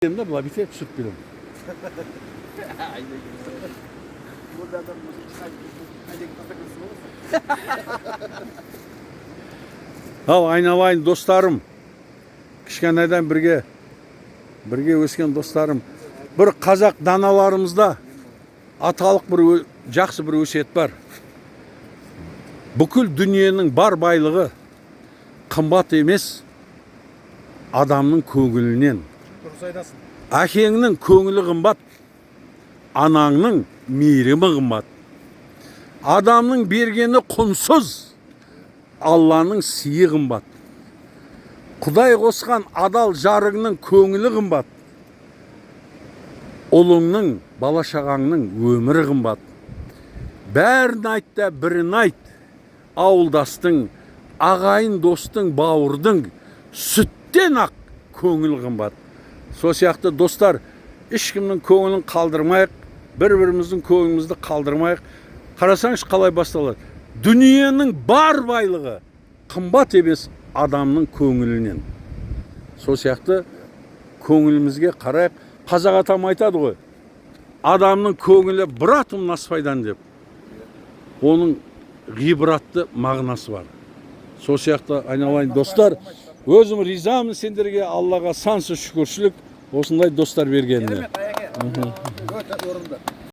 Elimde bula bir tek süt bilim. Aynalayın dostlarım. Kişkeneden birge ösken dostlarım. Bir Kazak danalarımızda atalık bir жақсы bir ösiyet var. Бүкіл dünyanın бар байлығы қымбат емес адамның көңілінен. Dұрыс айтасың. Әкеңнің көңілі қымбат, анаңның мейірімі қымбат. Адамның бергені құнсыз, Алланың сыйы қымбат. Құдай қосқан адал жарыңның көңілі қымбат. Ұлыңның, бала шағаңның өмірі қымбат. Бәрін айт та бірін айт. Ауылдастың, ағайын достың, бауырдың сүттен ақ көңіл қымбат. Сол сияқты достар, ешкімнің көңілін қалдырмайық, бір-біріміздің көңілімізді қалдырмайық. Қарасаңыз қалай басталады. Дүниенің бар байлығы қымбат емес адамның көңілінен. Сол сияқты көңілімізге қарайық. Қазақ атам айтады ғой. Адамның көңілі бір атым насыбайдан деп. Оның ғибратты мағынасы бар. Сол сияқты айналайын достар, өзім ризамын сендерге, Аллаға сансыз шүкіршілік осындай достар бергеніне. Өте орынды.